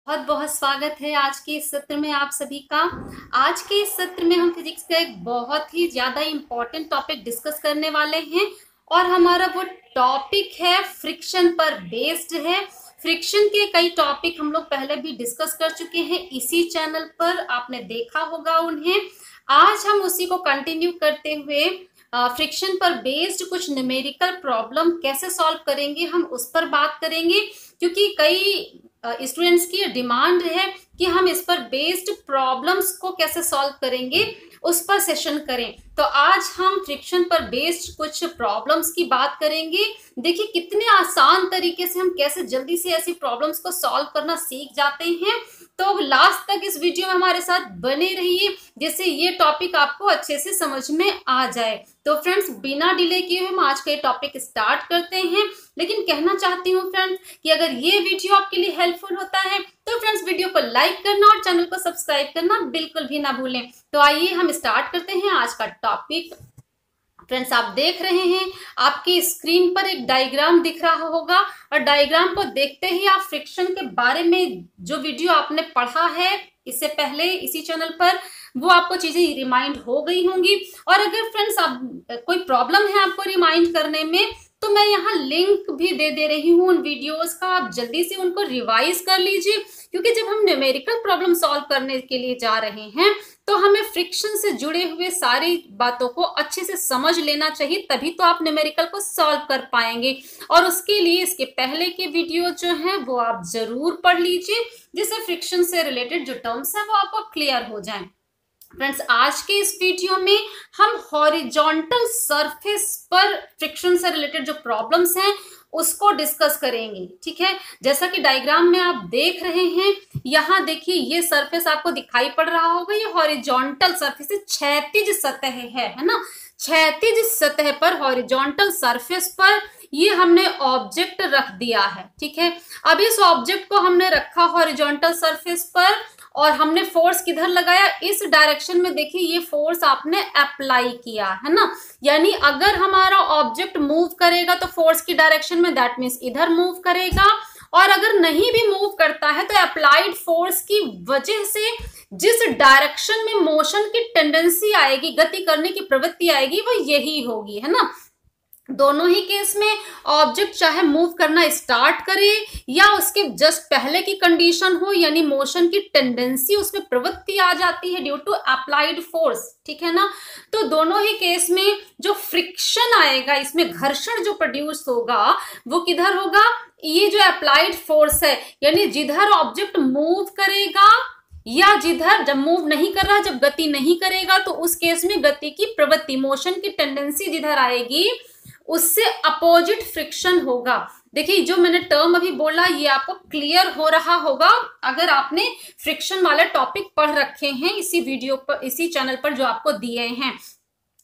बहुत बहुत स्वागत है आज के इस सत्र में आप सभी का। आज के इस सत्र में हम फिजिक्स का एक बहुत ही ज्यादा इम्पोर्टेंट टॉपिक डिस्कस करने वाले हैं और हमारा वो टॉपिक है फ्रिक्शन पर बेस्ड है। फ्रिक्शन के कई टॉपिक हम लोग पहले भी डिस्कस कर चुके हैं इसी चैनल पर, आपने देखा होगा उन्हें। आज हम उसी को कंटिन्यू करते हुए फ्रिक्शन पर बेस्ड कुछ न्यूमेरिकल प्रॉब्लम कैसे सॉल्व करेंगे हम उस पर बात करेंगे, क्योंकि कई स्टूडेंट्स की डिमांड है कि हम इस पर बेस्ड प्रॉब्लम्स को कैसे सॉल्व करेंगे उस पर सेशन करें। तो आज हम फ्रिक्शन पर बेस्ड कुछ प्रॉब्लम्स की बात करेंगे। देखिए कितने आसान तरीके से हम कैसे जल्दी से ऐसी प्रॉब्लम्स को सॉल्व करना सीख जाते हैं। तो लास्ट तक इस वीडियो में हमारे साथ बने रहिए जिससे ये टॉपिक आपको अच्छे से समझ में आ जाए। तो फ्रेंड्स बिना डिले किए हम आज का ये टॉपिक स्टार्ट करते हैं, लेकिन कहना चाहती हूँ फ्रेंड्स कि अगर ये वीडियो आपके लिए हेल्पफुल होता है तो फ्रेंड्स वीडियो को लाइक करना और चैनल को सब्सक्राइब करना बिल्कुल भी ना भूलें। तो आइए हम स्टार्ट करते हैं आज का टॉपिक। फ्रेंड्स आप देख रहे हैं आपकी स्क्रीन पर एक डायग्राम दिख रहा होगा और डायग्राम को देखते ही आप फ्रिक्शन के बारे में जो वीडियो आपने पढ़ा है इससे पहले इसी चैनल पर वो आपको चीजें रिमाइंड हो गई होंगी। और अगर फ्रेंड्स आप कोई प्रॉब्लम है आपको रिमाइंड करने में तो मैं यहाँ लिंक भी दे रही हूँ उन वीडियोस का, आप जल्दी से उनको रिवाइज कर लीजिए, क्योंकि जब हम न्यूमेरिकल प्रॉब्लम सॉल्व करने के लिए जा रहे हैं तो हमें फ्रिक्शन से जुड़े हुए सारी बातों को अच्छे से समझ लेना चाहिए, तभी तो आप न्यूमेरिकल को सॉल्व कर पाएंगे। और उसके लिए इसके पहले के वीडियो जो हैं वो आप जरूर पढ़ लीजिए, जिससे फ्रिक्शन से रिलेटेड जो टर्म्स हैं वो आपको क्लियर हो जाएं। फ्रेंड्स आज के इस वीडियो में हम हॉरिजॉन्टल सरफेस पर फ्रिक्शन से रिलेटेड जो प्रॉब्लम्स हैं उसको डिस्कस करेंगे। ठीक है, जैसा कि डायग्राम में आप देख रहे हैं, यहाँ देखिए ये सरफेस आपको दिखाई पड़ रहा होगा, ये हॉरिजॉन्टल सरफेस क्षैतिज सतह है ना। क्षैतिज सतह पर हॉरिजॉन्टल सरफेस पर ये हमने ऑब्जेक्ट रख दिया है। ठीक है, अब इस ऑब्जेक्ट को हमने रखा हॉरिजॉन्टल सरफेस पर और हमने फोर्स किधर लगाया, इस डायरेक्शन में। देखिए ये फोर्स आपने अप्लाई किया है ना, यानी अगर हमारा ऑब्जेक्ट मूव करेगा तो फोर्स की डायरेक्शन में, दैट मीन्स इधर मूव करेगा। और अगर नहीं भी मूव करता है तो अप्लाइड फोर्स की वजह से जिस डायरेक्शन में मोशन की टेंडेंसी आएगी, गति करने की प्रवृत्ति आएगी, वो यही होगी, है ना। दोनों ही केस में ऑब्जेक्ट चाहे मूव करना स्टार्ट करे या उसके जस्ट पहले की कंडीशन हो, यानी मोशन की टेंडेंसी उसमें प्रवृत्ति आ जाती है ड्यू टू अप्लाइड फोर्स, ठीक है ना। तो दोनों ही केस में जो फ्रिक्शन आएगा, इसमें घर्षण जो प्रोड्यूस होगा वो किधर होगा, ये जो अप्लाइड फोर्स है, यानी जिधर ऑब्जेक्ट मूव करेगा या जिधर जब मूव नहीं कर रहा, जब गति नहीं करेगा, तो उस केस में गति की प्रवृत्ति, मोशन की टेंडेंसी जिधर आएगी उससे अपोजिट फ्रिक्शन होगा। देखिए जो मैंने टर्म अभी बोला ये आपको क्लियर हो रहा होगा अगर आपने फ्रिक्शन वाले टॉपिक पढ़ रखे हैं इसी वीडियो पर, इसी चैनल पर जो आपको दिए हैं।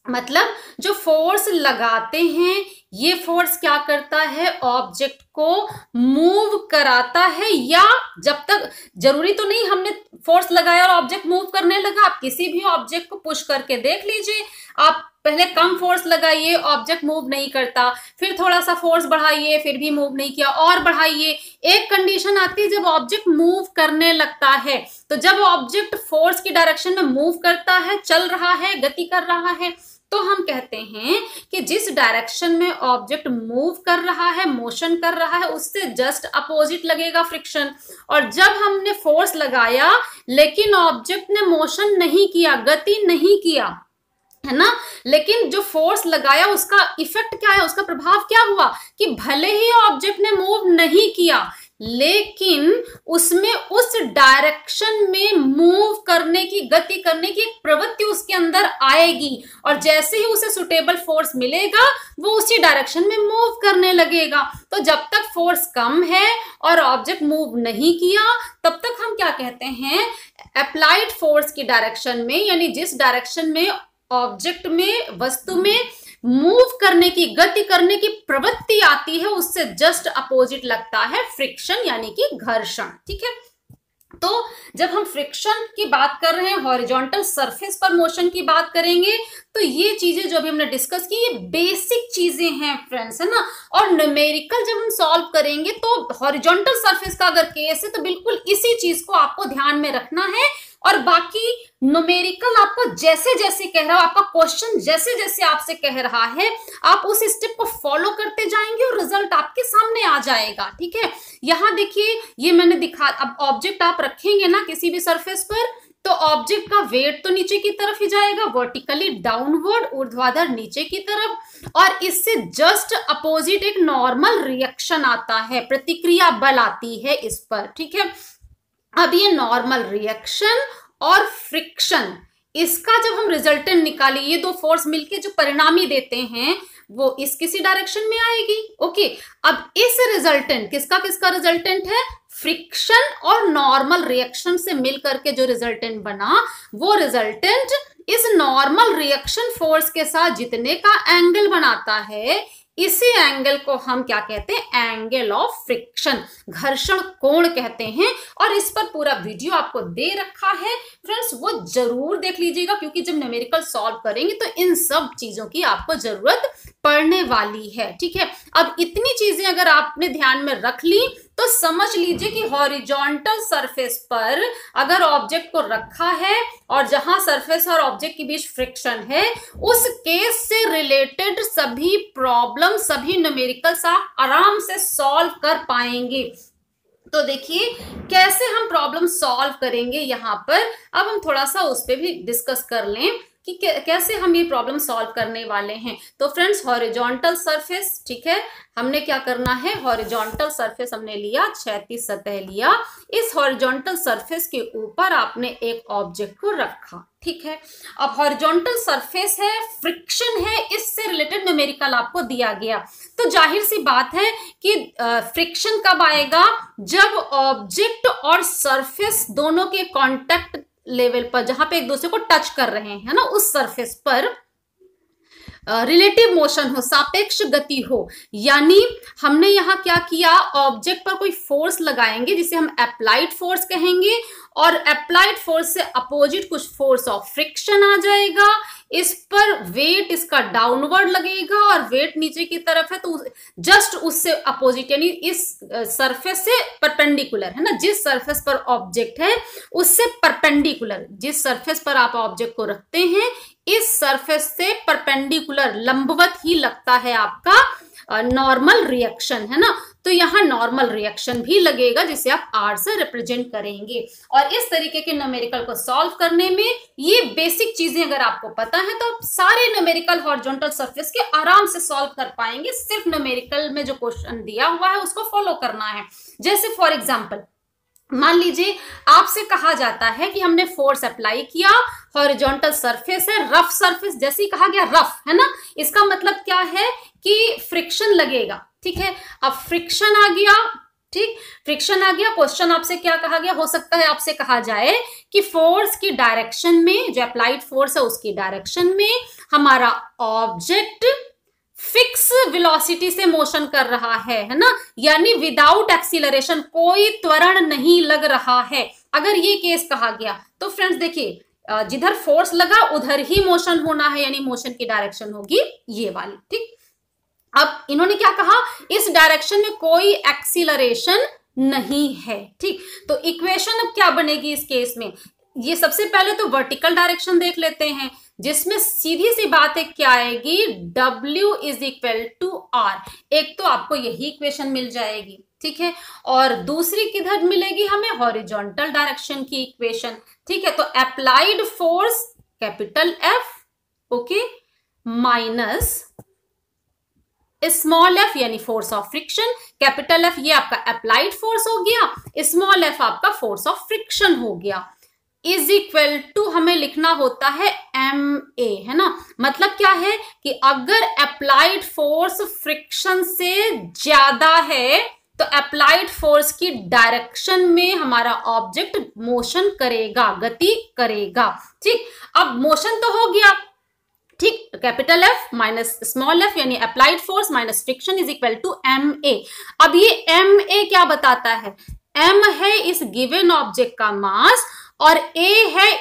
मतलब जो फोर्स लगाते हैं ये फोर्स क्या करता है, ऑब्जेक्ट को मूव कराता है, या जब तक, जरूरी तो नहीं हमने फोर्स लगाया और ऑब्जेक्ट मूव करने लगा। आप किसी भी ऑब्जेक्ट को पुश करके देख लीजिए, आप पहले कम फोर्स लगाइए, ऑब्जेक्ट मूव नहीं करता, फिर थोड़ा सा फोर्स बढ़ाइए, फिर भी मूव नहीं किया, और बढ़ाइए। एक कंडीशन आती है जब ऑब्जेक्ट मूव करने लगता है, तो जब ऑब्जेक्ट फोर्स की डायरेक्शन में मूव करता है, चल रहा है, गति कर रहा है, तो हम कहते हैं कि जिस डायरेक्शन में ऑब्जेक्ट मूव कर रहा है, मोशन कर रहा है, उससे जस्ट अपोजिट लगेगा फ्रिक्शन। और जब हमने फोर्स लगाया लेकिन ऑब्जेक्ट ने मोशन नहीं किया, गति नहीं किया, है ना, लेकिन जो फोर्स लगाया उसका इफेक्ट क्या है, उसका प्रभाव क्या हुआ कि भले ही ऑब्जेक्ट ने मूव नहीं किया लेकिन उसमें उस डायरेक्शन में मूव करने की, गति करने की प्रवृत्ति उसके अंदर आएगी, और जैसे ही उसे सुटेबल फोर्स मिलेगा वो उसी डायरेक्शन में मूव करने लगेगा। तो जब तक फोर्स कम है और ऑब्जेक्ट मूव नहीं किया तब तक हम क्या कहते हैं, अप्लाइड फोर्स की डायरेक्शन में, यानी जिस डायरेक्शन में ऑब्जेक्ट में, वस्तु में मूव करने की, गति करने की प्रवृत्ति आती है, उससे जस्ट अपोजिट लगता है फ्रिक्शन यानी कि घर्षण। ठीक है, तो जब हम फ्रिक्शन की बात कर रहे हैं, हॉरिजॉन्टल सरफेस पर मोशन की बात करेंगे, तो ये चीजें जो अभी हमने डिस्कस की ये बेसिक चीजें हैं फ्रेंड्स, है ना। और न्यूमेरिकल जब हम सॉल्व करेंगे तो हॉरिजॉन्टल सरफेस का अगर केस है तो बिल्कुल इसी चीज को आपको ध्यान में रखना है। और बाकी न्यूमेरिकल आपको जैसे जैसे कह रहा हो, आपका क्वेश्चन जैसे जैसे आपसे कह रहा है, आप उस स्टेप को फॉलो करते जाएंगे और रिजल्ट आपके सामने आ जाएगा। ठीक है, यहां देखिए ये मैंने दिखा, अब ऑब्जेक्ट आप रखेंगे ना किसी भी सरफेस पर, तो ऑब्जेक्ट का वेट तो नीचे की तरफ ही जाएगा, वर्टिकली डाउनवर्ड, ऊर्ध्वाधर नीचे की तरफ, और इससे जस्ट अपोजिट एक नॉर्मल रिएक्शन आता है, प्रतिक्रिया बल आती है इस पर। ठीक है, अब ये नॉर्मल रिएक्शन और फ्रिक्शन, इसका जब हम रिजल्टेंट निकाले, ये दो फोर्स मिलके जो परिणामी देते हैं वो इस किसी डायरेक्शन में आएगी। ओके, अब इस रिजल्टेंट किसका किसका रिजल्टेंट है, फ्रिक्शन और नॉर्मल रिएक्शन से मिल करके जो रिजल्टेंट बना, वो रिजल्टेंट इस नॉर्मल रिएक्शन फोर्स के साथ जितने का एंगल बनाता है, इसी एंगल को हम क्या कहते हैं, एंगल ऑफ फ्रिक्शन, घर्षण कोण कहते हैं। और इस पर पूरा वीडियो आपको दे रखा है फ्रेंड्स, वो जरूर देख लीजिएगा, क्योंकि जब न्यूमेरिकल सॉल्व करेंगे तो इन सब चीजों की आपको जरूरत पड़ने वाली है। ठीक है, अब इतनी चीजें अगर आपने ध्यान में रख ली तो समझ लीजिए कि हॉरिजॉन्टल सरफेस पर अगर ऑब्जेक्ट को रखा है और जहां सरफेस और ऑब्जेक्ट के बीच फ्रिक्शन है, उस केस से रिलेटेड सभी प्रॉब्लम, सभी न्यूमेरिकल्स आप आराम से सॉल्व कर पाएंगे। तो देखिए कैसे हम प्रॉब्लम सॉल्व करेंगे यहाँ पर, अब हम थोड़ा सा उस पर भी डिस्कस कर लें कि कैसे हम ये प्रॉब्लम सॉल्व करने वाले हैं। तो फ्रेंड्स, हॉरिजॉन्टल सरफेस, ठीक है, हमने क्या करना है, हॉरिजॉन्टल सरफेस हमने लिया, क्षैतिज सतह लिया, इस हॉरिजॉन्टल सरफेस के ऊपर आपने एक ऑब्जेक्ट को रखा। ठीक है, अब हॉरिजॉन्टल सरफेस है, फ्रिक्शन है, इससे रिलेटेड न्यूमेरिकल आपको दिया गया। तो जाहिर सी बात है कि फ्रिक्शन कब आएगा, जब ऑब्जेक्ट और सरफेस दोनों के कांटेक्ट लेवल पर, जहां पे एक दूसरे को टच कर रहे हैं, है ना, उस सरफेस पर रिलेटिव मोशन हो, सापेक्ष गति हो। यानी हमने यहाँ क्या किया, ऑब्जेक्ट पर कोई फोर्स लगाएंगे जिसे हम अप्लाइड फोर्स कहेंगे, और अप्लाइड फोर्स से अपोजिट कुछ फोर्स ऑफ फ्रिक्शन आ जाएगा, इस पर वेट इसका डाउनवर्ड लगेगा और वेट नीचे की तरफ है तो जस्ट उससे अपोजिट, यानी इस सरफेस से परपेंडिकुलर, है ना, जिस सरफेस पर ऑब्जेक्ट है उससे परपेंडिकुलर, जिस सरफेस पर आप ऑब्जेक्ट को रखते हैं इस सरफेस से परपेंडिकुलर, लंबवत ही लगता है आपका नॉर्मल रिएक्शन, है ना। तो यहाँ नॉर्मल रिएक्शन भी लगेगा जिसे आप R से रिप्रेजेंट करेंगे। और इस तरीके के न्यूमेरिकल को सॉल्व करने में ये बेसिक चीजें अगर आपको पता है तो आप सारे न्यूमेरिकल हॉरिजॉन्टल सरफेस के आराम से सॉल्व कर पाएंगे। सिर्फ न्यूमेरिकल में जो क्वेश्चन दिया हुआ है उसको फॉलो करना है। जैसे फॉर एग्जाम्पल मान लीजिए आपसे कहा जाता है कि हमने फोर्स अप्लाई किया, हॉरिजॉन्टल सरफेस है, रफ सरफेस, जैसे ही कहा गया रफ, है ना, इसका मतलब क्या है कि फ्रिक्शन लगेगा। ठीक है, अब फ्रिक्शन आ गया, ठीक, फ्रिक्शन आ गया, क्वेश्चन आपसे क्या कहा गया, हो सकता है आपसे कहा जाए कि फोर्स की डायरेक्शन में, जो अप्लाइड फोर्स है उसकी डायरेक्शन में हमारा ऑब्जेक्ट फिक्स वेलोसिटी से मोशन कर रहा है ना, यानी विदाउट एक्सीलरेशन, कोई त्वरण नहीं लग रहा है। अगर ये केस कहा गया तो फ्रेंड्स देखिए जिधर फोर्स लगा उधर ही मोशन होना है, यानी मोशन की डायरेक्शन होगी ये वाली। ठीक, अब इन्होंने क्या कहा, इस डायरेक्शन में कोई एक्सीलरेशन नहीं है। ठीक, तो इक्वेशन अब क्या बनेगी इस केस में, ये सबसे पहले तो वर्टिकल डायरेक्शन देख लेते हैं, जिसमें सीधी सी बात है क्या आएगी, W is equal to R। एक तो आपको यही इक्वेशन मिल जाएगी, ठीक है, और दूसरी किधर मिलेगी हमें, हॉरिजॉन्टल डायरेक्शन की इक्वेशन। ठीक है, तो applied force capital F, okay, minus small f यानी force of friction, capital F ये आपका अप्लाइड फोर्स हो गया, स्मॉल f आपका फोर्स ऑफ फ्रिक्शन हो गया, इज इक्वल टू हमें लिखना होता है MA, है ना। मतलब क्या है कि अगर अप्लाइड फोर्स फ्रिक्शन से ज्यादा है तो अप्लाइड फोर्स की डायरेक्शन में हमारा ऑब्जेक्ट मोशन करेगा, गति करेगा। ठीक, अब मोशन तो हो गया, ठीक, capital F minus small f यानी applied force minus friction is equal to MA। अब ये MA क्या बताता है, m है इस गिवन ऑब्जेक्ट का मास और a है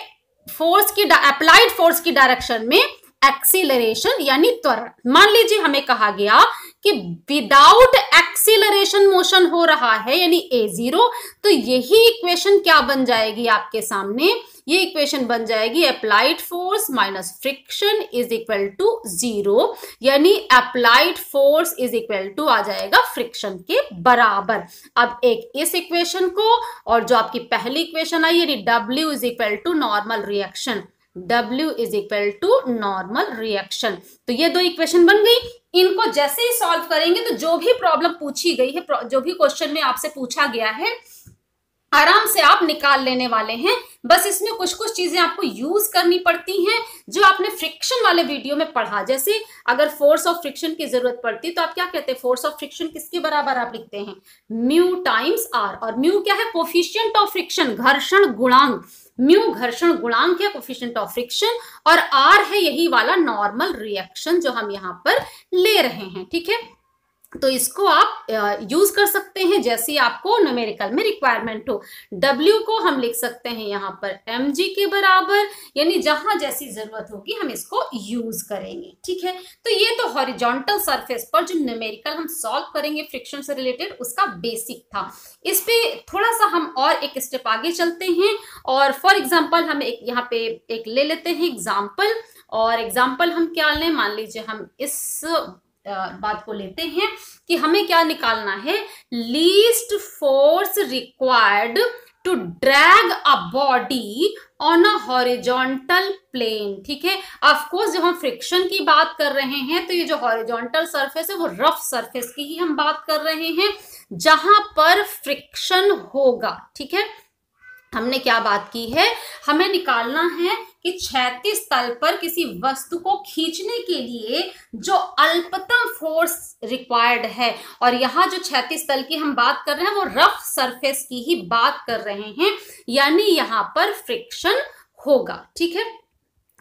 फोर्स की अप्लाइड फोर्स की डायरेक्शन में एक्सीलरेशन यानी त्वरण। मान लीजिए हमें कहा गया कि विदाउट एक्सीलरेशन मोशन हो रहा है यानी a0, तो यही इक्वेशन क्या बन जाएगी आपके सामने, ये इक्वेशन बन जाएगी applied force minus friction is equal to 0, यानी applied force is equal to आ जाएगा फ्रिक्शन के बराबर। अब एक इस इक्वेशन को और जो आपकी पहली इक्वेशन आई यानी W is equal to normal reaction, W is equal to normal reaction, तो ये दो इक्वेशन बन गई। इनको जैसे ही सॉल्व करेंगे तो जो भी प्रॉब्लम पूछी गई है, जो भी क्वेश्चन में आपसे पूछा गया है, आराम से आप निकाल लेने वाले हैं। बस इसमें कुछ कुछ चीजें आपको यूज करनी पड़ती हैं जो आपने फ्रिक्शन वाले वीडियो में पढ़ा। जैसे अगर फोर्स ऑफ फ्रिक्शन की जरूरत पड़ती है तो आप क्या कहते हैं, फोर्स ऑफ फ्रिक्शन किसके बराबर आप लिखते हैं, म्यू टाइम्स आर, और म्यू क्या है, कोफिशिएंट ऑफ फ्रिक्शन, घर्षण गुणांक। म्यू घर्षण गुणांक है, कोफिशिएंट ऑफ फ्रिक्शन, और आर है यही वाला नॉर्मल रिएक्शन जो हम यहाँ पर ले रहे हैं। ठीक है, तो इसको आप यूज कर सकते हैं जैसे आपको न्यूमेरिकल में रिक्वायरमेंट हो। W को हम लिख सकते हैं यहाँ पर mg के बराबर, यानी जहां जैसी जरूरत होगी हम इसको यूज करेंगे। ठीक है, तो ये तो हॉरिजॉन्टल सरफेस पर जो न्यूमेरिकल हम सॉल्व करेंगे फ्रिक्शन से रिलेटेड उसका बेसिक था। इस पे थोड़ा सा हम और एक स्टेप आगे चलते हैं और फॉर एग्जाम्पल हम एक यहाँ पे एक ले लेते हैं एग्जाम्पल, और एग्जाम्पल हम क्या लें, मान लीजिए हम इस बात को लेते हैं कि हमें क्या निकालना है, least force required to drag a body on a horizontal plane. ठीक है, ऑफ कोर्स जब हम फ्रिक्शन की बात कर रहे हैं तो ये जो हॉरिजॉन्टल सरफेस है वो रफ सरफेस की ही हम बात कर रहे हैं जहां पर फ्रिक्शन होगा। ठीक है, हमने क्या बात की है, हमें निकालना है कि क्षैतिज तल पर किसी वस्तु को खींचने के लिए जो अल्पतम फोर्स रिक्वायर्ड है, और यहाँ जो क्षैतिज तल की हम बात कर रहे हैं वो रफ सरफेस की ही बात कर रहे हैं, यानी यहाँ पर फ्रिक्शन होगा। ठीक है,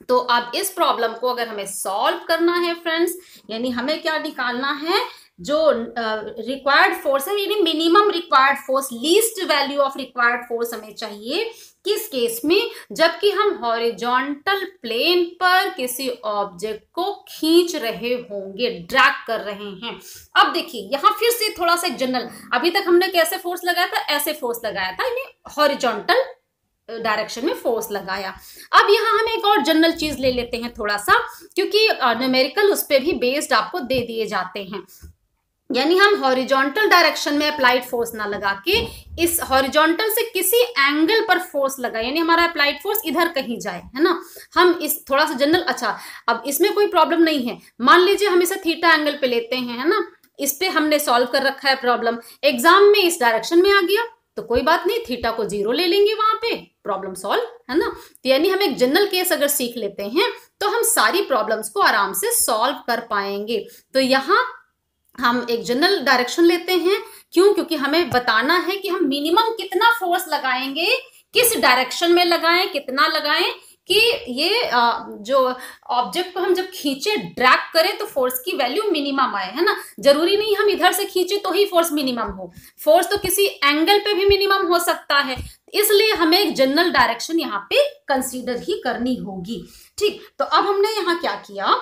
तो अब इस प्रॉब्लम को अगर हमें सॉल्व करना है फ्रेंड्स, यानी हमें क्या निकालना है, जो रिक्वायर्ड फोर्स है यानी minimum required force, least value of required force हमें चाहिए किस केस में, जबकि हम हॉरिजॉन्टल प्लेन पर किसी ऑब्जेक्ट को खींच रहे होंगे, ड्रैग कर रहे हैं। अब देखिए यहाँ फिर से थोड़ा सा जनरल, अभी तक हमने कैसे फोर्स लगाया था, ऐसे फोर्स लगाया था, यानी हॉरिजॉन्टल डायरेक्शन में फोर्स लगाया। अब यहाँ हम एक और जनरल चीज ले लेते हैं थोड़ा सा, क्योंकि न्यूमेरिकल उस पर भी बेस्ड आपको दे दिए जाते हैं, यानी हम हॉरिजॉन्टल डायरेक्शन में अप्लाइड फोर्स ना लगा के इस हॉरिजॉन्टल से किसी एंगल पर फोर्स लगाए, यानी हमारा अप्लाइड फोर्स इधर कहीं जाए, है ना। हम इस थोड़ा सा जनरल, अच्छा अब इसमें कोई प्रॉब्लम नहीं है, मान लीजिए हम इसे थीटा एंगल पे लेते हैं, है ना, इस पे हमने सॉल्व कर रखा है प्रॉब्लम, एग्जाम में इस डायरेक्शन में आ गया तो कोई बात नहीं, थीटा को 0 ले लेंगे, वहां पे प्रॉब्लम सॉल्व, है ना। तो यानी हम एक जनरल केस अगर सीख लेते हैं तो हम सारी प्रॉब्लम्स को आराम से सॉल्व कर पाएंगे। तो यहाँ हम एक जनरल डायरेक्शन लेते हैं, क्यों, क्योंकि हमें बताना है कि हम मिनिमम कितना फोर्स लगाएंगे, किस डायरेक्शन में लगाएं, कितना लगाएं कि ये जो ऑब्जेक्ट को हम जब खींचे, ड्रैग करें तो फोर्स की वैल्यू मिनिमम आए, है ना। जरूरी नहीं हम इधर से खींचे तो ही फोर्स मिनिमम हो, फोर्स तो किसी एंगल पे भी मिनिमम हो सकता है, इसलिए हमें एक जनरल डायरेक्शन यहाँ पे कंसीडर ही करनी होगी। ठीक, तो अब हमने यहाँ क्या किया,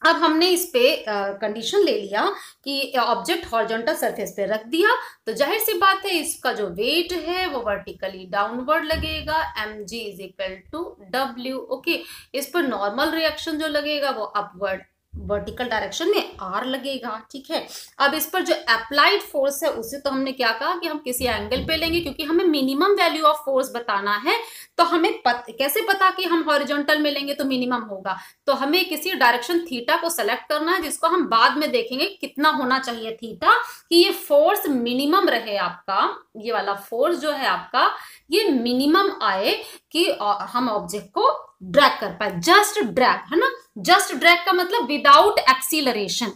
अब हमने इस पे कंडीशन ले लिया कि ऑब्जेक्ट हॉरिजॉन्टल सरफेस पे रख दिया, तो जाहिर सी बात है इसका जो वेट है वो वर्टिकली डाउनवर्ड लगेगा, mg is equal to w। Okay, इस पर नॉर्मल रिएक्शन जो लगेगा वो अपवर्ड वर्टिकल डायरेक्शन में r लगेगा। ठीक है, अब इस पर जो अप्लाइड फोर्स है उसे तो हमने क्या कहा कि हम किसी एंगल पे लेंगे, क्योंकि हमें मिनिमम वैल्यू ऑफ फोर्स बताना है, तो हमें कैसे पता कि हम हॉरिजॉन्टल में लेंगे तो मिनिमम होगा, तो हमें किसी डायरेक्शन थीटा को सेलेक्ट करना है, जिसको हम बाद में देखेंगे कितना होना चाहिए थीटा, कि ये फोर्स मिनिमम रहे आपका, ये वाला फोर्स जो है आपका ये मिनिमम आए कि हम ऑब्जेक्ट को ड्रैग कर पाए, जस्ट ड्रैग, है ना। जस्ट ड्रैग का मतलब विदाउट एक्सीलरेशन।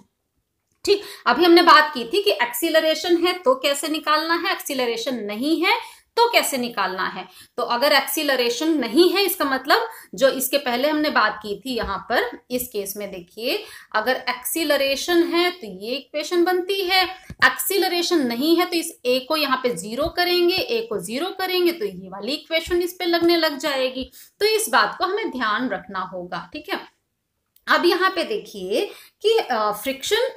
ठीक, अभी हमने बात की थी कि एक्सीलरेशन है तो कैसे निकालना है, एक्सीलरेशन नहीं है तो कैसे निकालना है? तो अगर एक्सीलरेशन नहीं है, इसका मतलब जो इसके पहले हमने बात की थी यहां पर इस केस में देखिए, अगर एक्सीलरेशन है तो ये इक्वेशन बनती है, एक्सीलरेशन नहीं है तो इस ए को यहाँ पे 0 करेंगे, ए को 0 करेंगे तो ये वाली इक्वेशन इस पे लगने लग जाएगी। तो इस बात को हमें ध्यान रखना होगा, ठीक है। अब यहाँ पे देखिए कि फ्रिक्शन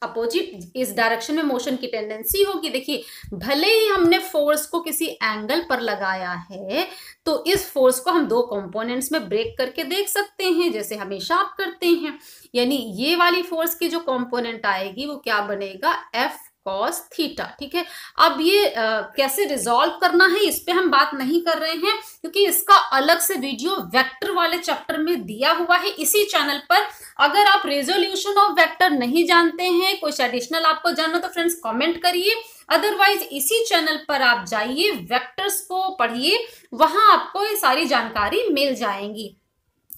अपोजिट इस डायरेक्शन में मोशन की टेंडेंसी होगी। देखिए भले ही हमने फोर्स को किसी एंगल पर लगाया है, तो इस फोर्स को हम दो कंपोनेंट्स में ब्रेक करके देख सकते हैं, जैसे हमेशा आप करते हैं। यानी ये वाली फोर्स की जो कंपोनेंट आएगी वो क्या बनेगा, एफ कॉस थीटा, ठीक है। अब ये कैसे रिजॉल्व करना है इस पे हम बात नहीं कर रहे हैं, क्योंकि इसका अलग से वीडियो वेक्टर वाले चैप्टर में दिया हुआ है इसी चैनल पर। अगर आप रेजोल्यूशन ऑफ वेक्टर नहीं जानते हैं, कुछ एडिशनल आपको जानना, तो फ्रेंड्स कमेंट करिए, अदरवाइज इसी चैनल पर आप जाइए, वेक्टर्स को पढ़िए, वहां आपको ये सारी जानकारी मिल जाएंगी।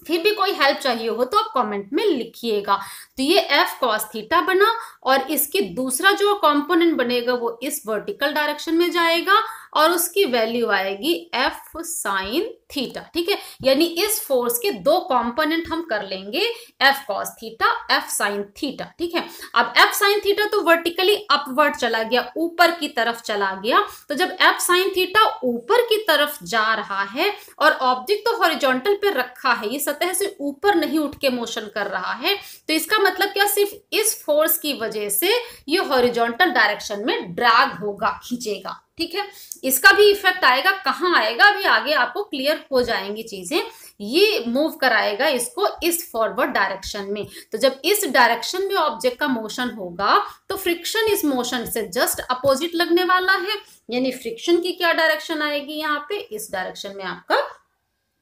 फिर भी कोई हेल्प चाहिए हो तो आप कमेंट में लिखिएगा। तो ये एफ कॉस थीटा बना, और इसकी दूसरा जो कंपोनेंट बनेगा वो इस वर्टिकल डायरेक्शन में जाएगा, और उसकी वैल्यू आएगी एफ साइन थीटा, ठीक है। यानी इस फोर्स के दो कंपोनेंट हम कर लेंगे, F cos theta, F sine theta, ठीक है। अब एफ साइन थीटा तो वर्टिकली अपवर्ड चला गया, ऊपर की तरफ चला गया। तो जब एफ साइन थीटा ऊपर की तरफ जा रहा है और ऑब्जेक्ट तो हॉरिजॉन्टल पे रखा है, ये सतह से ऊपर नहीं उठ के मोशन कर रहा है, तो इसका मतलब क्या, सिर्फ इस फोर्स की वजह से ये हॉरिजॉन्टल डायरेक्शन में ड्रैग होगा, खींचेगा, ठीक है। इसका भी इफेक्ट आएगा, कहाँ आएगा अभी आगे आपको क्लियर हो जाएंगी चीजें। ये मूव कराएगा इसको इस फॉरवर्ड डायरेक्शन में। तो जब इस डायरेक्शन में ऑब्जेक्ट का मोशन होगा तो फ्रिक्शन इस मोशन से जस्ट अपोजिट लगने वाला है। यानी फ्रिक्शन की क्या डायरेक्शन आएगी, यहाँ पे इस डायरेक्शन में आपका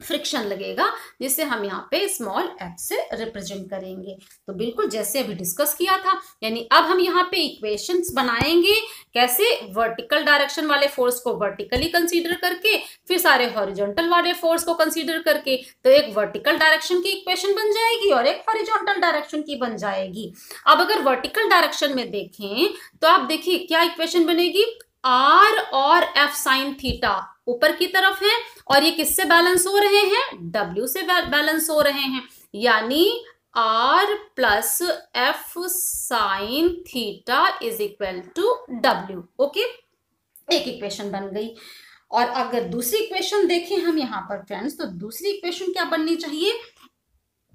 फ्रिक्शन लगेगा, जिसे हम यहाँ पे स्मॉल एफ से रिप्रेजेंट करेंगे। तो बिल्कुल जैसे अभी डिस्कस किया था, यानी अब हम यहाँ पे इक्वेशंस बनाएंगे, कैसे, वर्टिकल डायरेक्शन वाले फोर्स को वर्टिकली कंसीडर करके, फिर सारे हॉरिजॉन्टल वाले फोर्स को कंसीडर करके। तो एक वर्टिकल डायरेक्शन की इक्वेशन बन जाएगी और एक हॉरिजॉन्टल डायरेक्शन की बन जाएगी। अब अगर वर्टिकल डायरेक्शन में देखें तो आप देखिए क्या इक्वेशन बनेगी, आर और एफ साइन थीटा ऊपर की तरफ है, और ये किससे बैलेंस हो रहे हैं, W से बैलेंस हो रहे हैं। यानी R plus F sine theta is equal to W। Okay, एक इक्वेशन बन गई। और अगर दूसरी इक्वेशन देखें हम यहाँ पर फ्रेंड्स, तो दूसरी इक्वेशन क्या बननी चाहिए,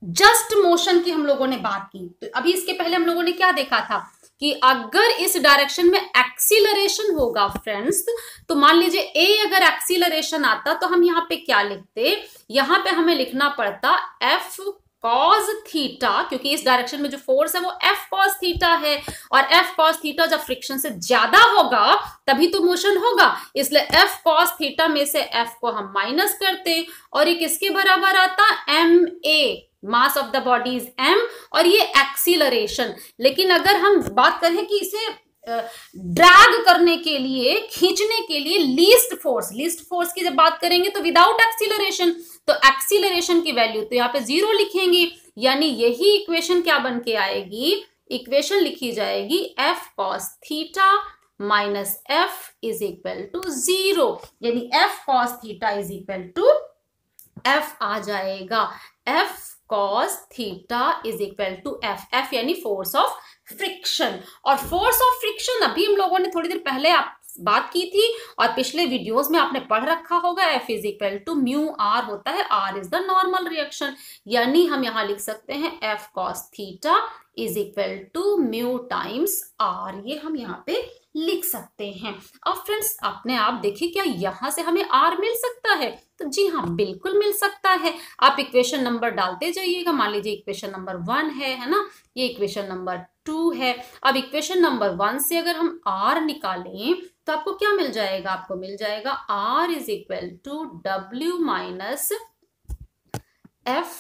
जस्ट मोशन की हम लोगों ने बात की। तो अभी इसके पहले हम लोगों ने क्या देखा था कि अगर इस डायरेक्शन में एक्सीलरेशन होगा फ्रेंड्स, तो मान लीजिए ए अगर एक्सीलरेशन आता तो हम यहाँ पे क्या लिखते, यहाँ पे हमें लिखना पड़ता एफ कॉस थीटा, क्योंकि इस डायरेक्शन में जो फोर्स है वो एफ कॉस थीटा है, और एफ कॉस थीटा जब फ्रिक्शन से ज्यादा होगा तभी तो मोशन होगा, इसलिए एफ कॉस थीटा में से एफ को हम माइनस करते, और ये किसके बराबर आता, M A, mass of the body is m, और ये एक्सीलरेशन। लेकिन अगर हम बात करें कि इसे ड्रैग करने के लिए, खींचने के लिए लीस्ट फोर्स की जब बात करेंगे तो विदाउट एक्सीलरेशन, तो एक्सीलरेशन की वैल्यू तो यहाँ पे 0 लिखेंगे। यानी यही इक्वेशन क्या बन के आएगी, इक्वेशन लिखी जाएगी F cos theta minus F is equal to 0। यानी F cos theta is equal to F आ जाएगा, F cos theta is equal to F यानी फोर्स ऑफ फ्रिक्शन। और फोर्स ऑफ फ्रिक्शन अभी हम लोगों ने थोड़ी देर पहले बात की थी, और पिछले वीडियोस में आपने पढ़ रखा होगा, F is equal to mu R होता है, R is the normal reaction. यानी हम यहां लिख सकते हैं F cos theta is equal to mu times R, ये हम यहाँ पे लिख सकते हैं। अब फ्रेंड्स अपने आप देखिए क्या यहाँ से हमें आर मिल सकता है, तो जी हाँ बिल्कुल मिल सकता है। आप इक्वेशन नंबर डालते जाइएगा, मान लीजिए इक्वेशन नंबर 1 है ना, ये इक्वेशन नंबर 2 है। अब इक्वेशन नंबर 1 से अगर हम आर निकालें तो आपको क्या मिल जाएगा, आपको मिल जाएगा R is equal to W minus F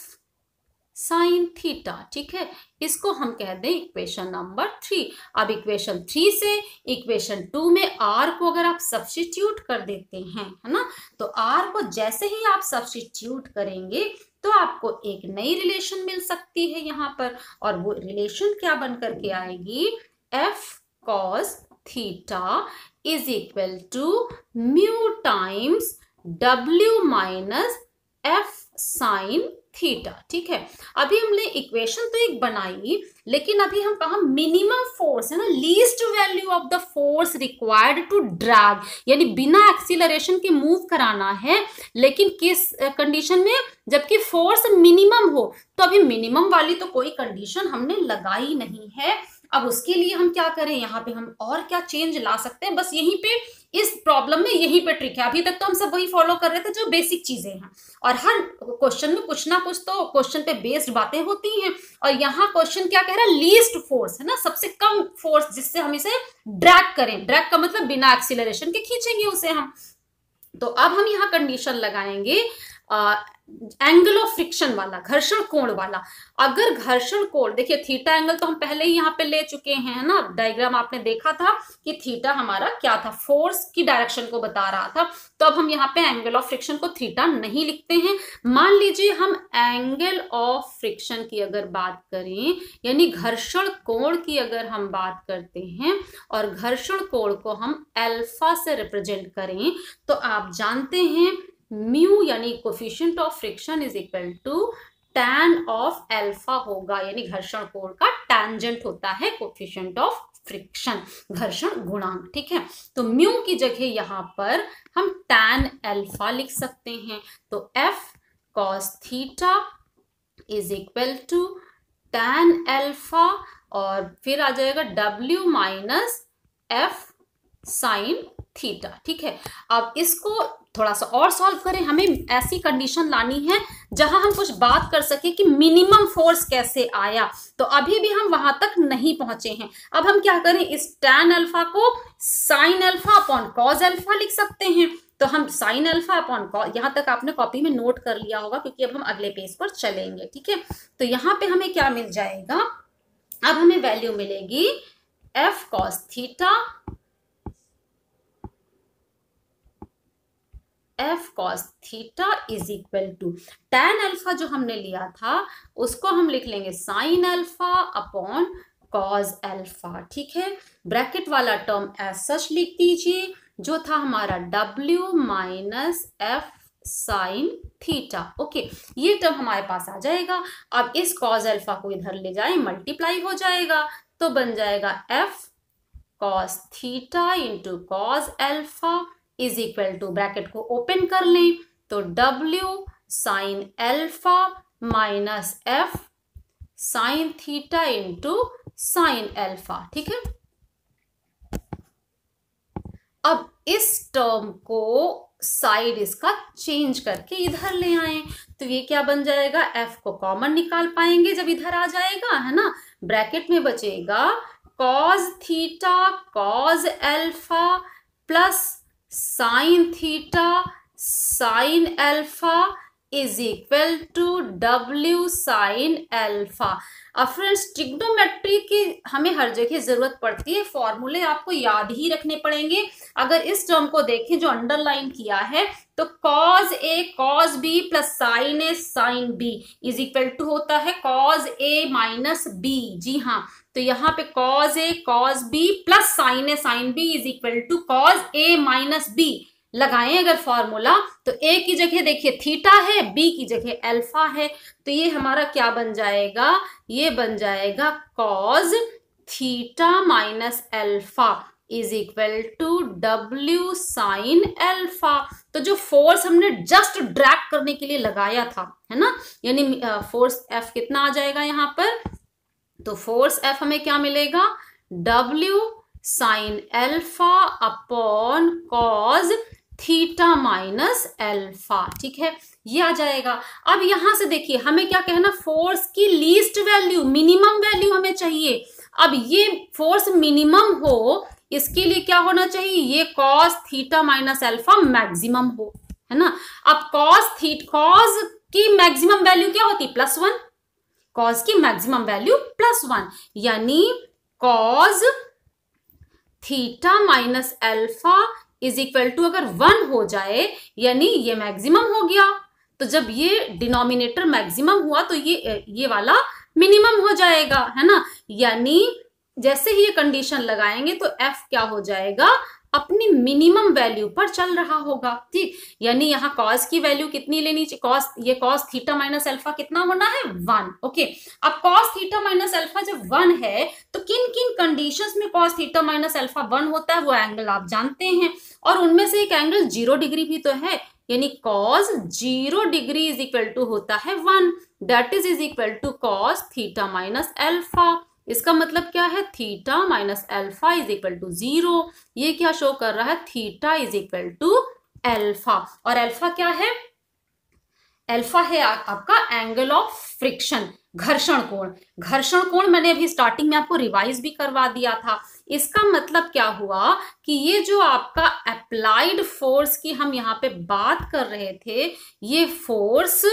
sine theta, ठीक है। इसको हम कह दें इक्वेशन नंबर 3। अब इक्वेशन 3 से इक्वेशन 2 में आर को अगर आप सब्स्टिट्यूट कर देते हैं, है ना, तो आर को जैसे ही आप सब्स्टिट्यूट करेंगे तो आपको एक नई रिलेशन मिल सकती है यहाँ पर, और वो रिलेशन क्या बन करके आएगी, F cos theta is equal to mu times W minus F sine theta. ठीक है, अभी हमने इक्वेशन तो एक बनाई, लेकिन अभी हम कहा मिनिमम फोर्स है ना, least value of the force required to drag, यानी बिना एक्सीलरेशन के मूव कराना है, लेकिन किस कंडीशन में, जबकि फोर्स मिनिमम हो। तो अभी मिनिमम वाली तो कोई कंडीशन हमने लगाई नहीं है। अब उसके लिए हम क्या करें, यहाँ पे हम और क्या चेंज ला सकते हैं, बस यहीं पे इस प्रॉब्लम में यहीं पे ट्रिक है। अभी तक तो हम सब वही फॉलो कर रहे थे जो बेसिक चीजें हैं, और हर क्वेश्चन में कुछ ना कुछ तो क्वेश्चन पे बेस्ड बातें होती हैं। और यहाँ क्वेश्चन क्या कह रहा है, लीस्ट फोर्स है ना, सबसे कम फोर्स जिससे हम इसे ड्रैग करें। ड्रैग का मतलब बिना एक्सीलरेशन के खींचेंगे उसे हम। तो अब हम यहाँ कंडीशन लगाएंगे एंगल ऑफ फ्रिक्शन वाला, घर्षण कोण वाला। अगर घर्षण कोण, देखिए थीटा एंगल तो हम पहले ही यहाँ पे ले चुके हैं ना, डायग्राम आपने देखा था कि थीटा हमारा क्या था, फोर्स की डायरेक्शन को बता रहा था। तो अब हम यहाँ पे एंगल ऑफ फ्रिक्शन को थीटा नहीं लिखते हैं। मान लीजिए हम एंगल ऑफ फ्रिक्शन की अगर बात करें, यानी घर्षण कोण की अगर हम बात करते हैं, और घर्षण कोण को हम अल्फा से रिप्रेजेंट करें, तो आप जानते हैं म्यू यानी coefficient of friction is equal to tan of alpha होगा, यानी घर्षण कोण का टैंजेंट होता है कोफिशिएंट ऑफ फ्रिक्शन, घर्षण गुणांक। ठीक है, तो म्यू की जगह यहां पर हम टैन अल्फा लिख सकते हैं। तो F cos theta is equal to tan alpha, और फिर आ जाएगा W minus F sine theta. ठीक है, अब इसको थोड़ा सा और सॉल्व करें। हमें ऐसी कंडीशन लानी है जहां हम कुछ बात कर सके कि मिनिमम फोर्स कैसे आया। तो अभी भी हम वहां तक नहीं पहुंचे हैं। अब हम क्या करें, इस टैन अल्फा को sign alpha upon cos alpha लिख सकते हैं। तो हम साइन अल्फा अपॉन कॉज, यहां तक आपने कॉपी में नोट कर लिया होगा क्योंकि अब हम अगले पेज पर चलेंगे। ठीक है, तो यहाँ पे हमें क्या मिल जाएगा, अब हमें वैल्यू मिलेगी F cos theta, F cos theta is equal to tan alpha जो हमने लिया था उसको हम लिख लेंगे sine alpha upon cos alpha. ठीक है, ब्रैकेट वाला टर्म एज सच लिख दीजिए, जो था हमारा W minus F sine theta. Okay, ये टर्म हमारे पास आ जाएगा। अब इस कॉस अल्फा को इधर ले जाए, मल्टीप्लाई हो जाएगा, तो बन जाएगा F cos theta into cos alpha is equal to, bracket को ओपन कर लें, तो W sine alpha minus F sine theta into sine alpha. ठीक है, अब इस टर्म को साइड इसका चेंज करके इधर ले आए, तो ये क्या बन जाएगा, एफ को कॉमन निकाल पाएंगे जब इधर आ जाएगा, है ना। ब्रैकेट में बचेगा cos theta cos alpha plus sine theta sine alpha is equal to W sine alpha. अब फ्रेंड्स, ट्रिग्नोमेट्री की हमें हर जगह जरूरत पड़ती है, फॉर्मूले आपको याद ही रखने पड़ेंगे। अगर इस टर्म को देखें जो अंडरलाइन किया है, तो cos A cos B plus sine A sine B is equal to होता है कॉस ए माइनस बी। जी हाँ, तो यहाँ पे cos A cos B plus sine A sine B is equal to cos A minus B लगाएं अगर formula, तो ए की जगह देखिए थीटा है, बी की जगह अल्फा है, तो ये हमारा क्या बन जाएगा, ये बन जाएगा cos theta minus alpha is equal to W sine alpha. तो जो फोर्स हमने जस्ट ड्रैग करने के लिए लगाया था, है ना, यानी फोर्स F कितना आ जाएगा यहाँ पर, तो फोर्स F हमें क्या मिलेगा, W sine alpha upon cos theta minus alpha. ठीक है, ये आ जाएगा। अब यहां से देखिए हमें क्या कहना, फोर्स की लीस्ट वैल्यू, मिनिमम वैल्यू हमें चाहिए। अब ये फोर्स मिनिमम हो, इसके लिए क्या होना चाहिए, ये cos theta minus alpha maximum हो, है ना। अब कॉस की मैक्सिमम वैल्यू क्या होती, +1, कॉस की मैक्सिमम वैल्यू +1, यानी cos theta minus alpha is equal to अगर 1 हो जाए, यानी ये मैक्सिमम हो गया। तो जब ये डिनोमिनेटर मैक्सिमम हुआ तो ये वाला मिनिमम हो जाएगा, है ना। यानी जैसे ही ये कंडीशन लगाएंगे तो F क्या हो जाएगा, अपनी मिनिमम वैल्यू पर चल रहा होगा। ठीक, यानी यहाँ कॉस की वैल्यू कितनी लेनी चाहिए, कॉस थीटा माइनस अल्फा कितना होना है 1। ओके, अब कॉस थीटा माइनस अल्फा जब 1 है तो किन किन कंडीशंस में कॉस थीटा माइनस अल्फा 1 होता है वो एंगल आप जानते हैं, और उनमें से एक एंगल 0 डिग्री भी तो है, यानी cos 0 degree is equal to होता है 1, that is equal to cos theta minus alpha. इसका मतलब क्या है, theta minus alpha is equal to 0। ये क्या शो कर रहा है, theta is equal to alpha, और अल्फा क्या है, अल्फा है आपका एंगल ऑफ फ्रिक्शन, घर्षण कोण। घर्षण कोण मैंने अभी स्टार्टिंग में आपको रिवाइज भी करवा दिया था। इसका मतलब क्या हुआ कि ये जो आपका अप्लाइड फोर्स की हम यहाँ पे बात कर रहे थे, ये फोर्स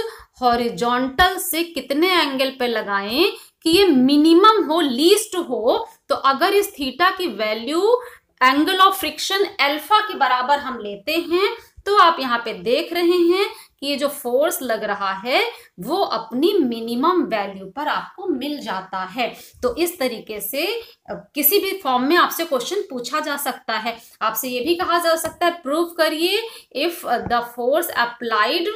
हॉरिजॉन्टल से कितने एंगल पे लगाएं कि ये मिनिमम हो, लीस्ट हो। तो अगर इस थीटा की value angle of friction alpha के बराबर हम लेते हैं तो आप यहाँ पे देख रहे हैं कि ये जो फोर्स लग रहा है वो अपनी मिनिमम वैल्यू पर आपको मिल जाता है। तो इस तरीके से किसी भी फॉर्म में आपसे क्वेश्चन पूछा जा सकता है। आपसे ये भी कहा जा सकता है, प्रूव करिए if the force applied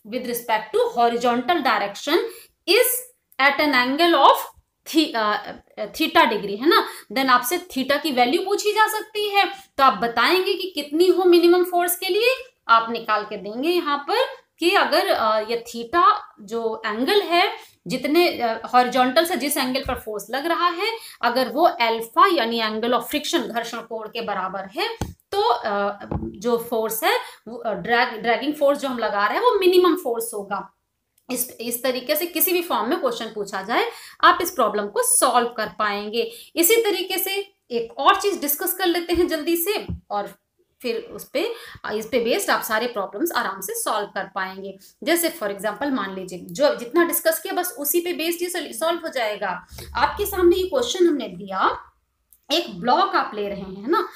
with respect to horizontal direction is at an angle of theta degree, है ना, देन आपसे थीटा की वैल्यू पूछी जा सकती है। तो आप बताएंगे कि कितनी हो मिनिमम फोर्स के लिए, आप निकाल के देंगे यहाँ पर कि अगर ये थीटा जो एंगल है, जितने हॉरिजॉन्टल से जिस एंगल पर फोर्स लग रहा है, अगर वो अल्फा यानी एंगल ऑफ फ्रिक्शन घर्षण कोण के बराबर है, तो जो फोर्स है ड्रैगिंग फोर्स जो हम लगा रहे हैं वो मिनिमम फोर्स होगा। इस तरीके से किसी भी फॉर्म में क्वेश्चन पूछा जाए आप इस प्रॉब्लम को सॉल्व कर पाएंगे। इसी तरीके से एक और चीज डिस्कस कर लेते हैं जल्दी से, और फिर इस पे बेस्ड आप सारे प्रॉब्लम्स आराम से सॉल्व कर पाएंगे। जैसे फॉर एग्जांपल मान लीजिए जो जितना डिस्कस किया बस उसी पे बेस्ड ये सॉल्व हो जाएगा। आपके सामने ये क्वेश्चन हमने दिया, एक ब्लॉक आप ले रहे हैं, है ना।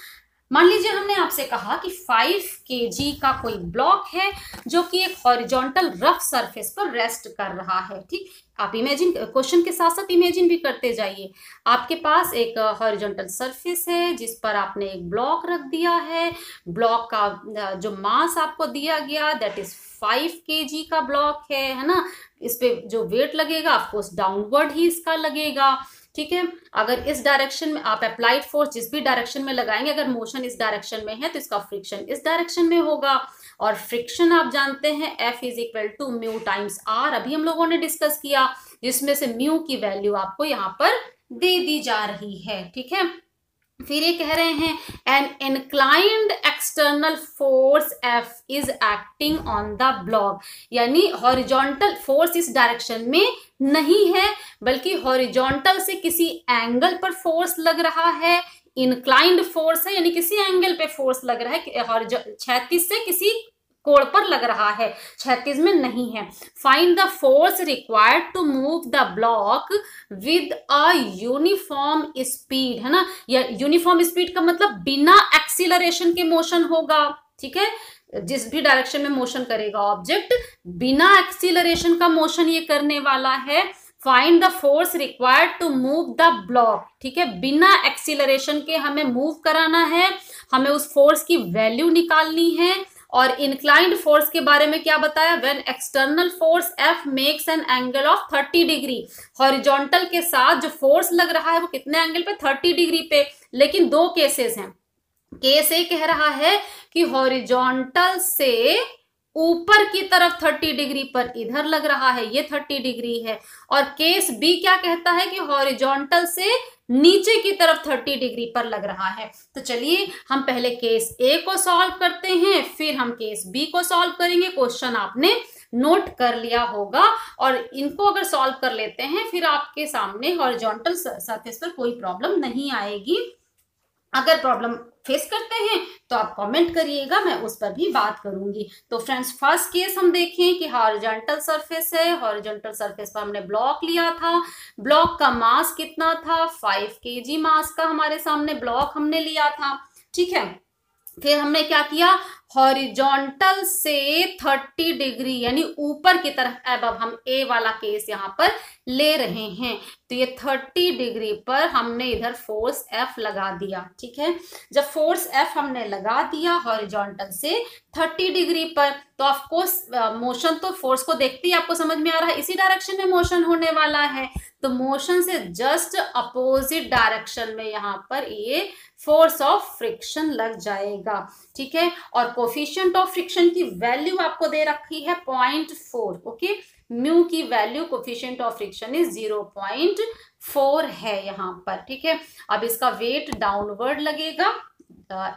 मान लीजिए हमने आपसे कहा कि 5 kg का कोई ब्लॉक है जो कि एक हॉरिजॉन्टल रफ सरफेस पर रेस्ट कर रहा है। ठीक, आप इमेजिन, क्वेश्चन के साथ साथ इमेजिन भी करते जाइए। आपके पास एक हॉरिजॉन्टल सरफेस है जिस पर आपने एक ब्लॉक रख दिया है। ब्लॉक का जो मास आपको दिया गया दैट इज 5 kg का ब्लॉक है ना। इस पे जो वेट लगेगा ऑफकोर्स डाउनवर्ड ही इसका लगेगा। ठीक है, अगर इस डायरेक्शन में आप अप्लाइड फोर्स जिस भी डायरेक्शन में लगाएंगे, अगर मोशन इस डायरेक्शन में है तो इसका फ्रिक्शन इस डायरेक्शन में होगा। और फ्रिक्शन आप जानते हैं F is equal to mu times R, अभी हम लोगों ने डिस्कस किया, जिसमें से म्यू की वैल्यू आपको यहाँ पर दे दी जा रही है। ठीक है, फिर ये कह रहे हैं an inclined external force F is acting on the block, यानी हॉरिजॉन्टल फोर्स इस डायरेक्शन में नहीं है बल्कि हॉरिजॉन्टल से किसी एंगल पर फोर्स लग रहा है। इंक्लाइंड फोर्स है यानी किसी एंगल पे फोर्स लग रहा है, क्षैतिज से किसी कोण पर लग रहा है, क्षैतिज में नहीं है। Find the force required to move the block with a uniform speed, है ना। या यूनिफॉर्म स्पीड का मतलब बिना एक्सीलरेशन के मोशन होगा। ठीक है, जिस भी डायरेक्शन में मोशन करेगा ऑब्जेक्ट, बिना एक्सीलरेशन का मोशन ये करने वाला है। Find the force required to move the block, ठीक है, बिना एक्सीलरेशन के हमें मूव कराना है, हमें उस फोर्स की वैल्यू निकालनी है। और इंक्लाइंड फोर्स के बारे में क्या बताया, when external force F makes an angle of 30 degree, horizontal के साथ जो फोर्स लग रहा है वो कितने एंगल पे, 30 डिग्री पे। लेकिन दो केसेस हैं, केस ए कह रहा है कि हॉरिजॉन्टल से ऊपर की तरफ 30 डिग्री पर इधर लग रहा है, ये 30 डिग्री है। और केस बी क्या कहता है कि हॉरिजॉन्टल से नीचे की तरफ 30 डिग्री पर लग रहा है। तो चलिए हम पहले केस ए को सॉल्व करते हैं, फिर हम केस बी को सॉल्व करेंगे। क्वेश्चन आपने नोट कर लिया होगा, और इनको अगर सॉल्व कर लेते हैं फिर आपके सामने हॉरिजॉन्टल सरफेस पर कोई प्रॉब्लम नहीं आएगी। अगर प्रॉब्लम फेस करते हैं तो आप कमेंट करिएगा, मैं उस पर भी बात करूंगी। तो फ्रेंड्स, फर्स्ट केस हम देखें कि हॉरिजॉन्टल सरफेस है, हॉरिजॉन्टल सरफेस पर हमने ब्लॉक लिया था, ब्लॉक का मास कितना था, 5 kg मास का हमारे सामने ब्लॉक हमने लिया था। ठीक है, फिर हमने क्या किया, हॉरिजॉन्टल से 30 डिग्री यानी ऊपर की तरफ अब हम ए वाला केस यहाँ पर ले रहे हैं। तो ये 30 डिग्री पर हमने इधर फोर्स F लगा दिया, ठीक है। जब फोर्स F हमने लगा दिया हॉरिजॉन्टल से 30 डिग्री पर, तो ऑफ कोर्स मोशन तो फोर्स को देखते ही आपको समझ में आ रहा है इसी डायरेक्शन में मोशन होने वाला है। तो मोशन से जस्ट अपोजिट डायरेक्शन में यहाँ पर ये फोर्स ऑफ फ्रिक्शन लग जाएगा, ठीक है। और कोफिशिएंट ऑफ फ्रिक्शन की वैल्यू आपको दे रखी है 0.4, ओके। म्यू की value coefficient of friction is 0.4 है यहाँ पर, ठीक है। अब इसका वेट डाउनवर्ड लगेगा,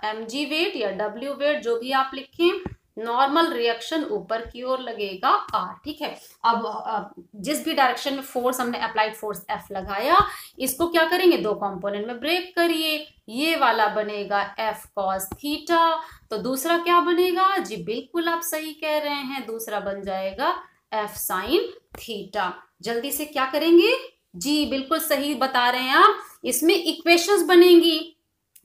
mg वेट या w वेट जो भी आप लिखें, नॉर्मल रिएक्शन ऊपर की ओर लगेगा r, ठीक है। अब जिस भी डायरेक्शन में फोर्स हमने अप्लाइड फोर्स F लगाया, इसको क्या करेंगे, दो कंपोनेंट में ब्रेक करिए। ये वाला बनेगा F cos थीटा, तो दूसरा क्या बनेगा जी, बिल्कुल आप सही कह रहे हैं, दूसरा बन जाएगा F sin थीटा। जल्दी से क्या करेंगे जी, बिल्कुल सही बता रहे हैं आप, इसमें इक्वेशंस बनेंगी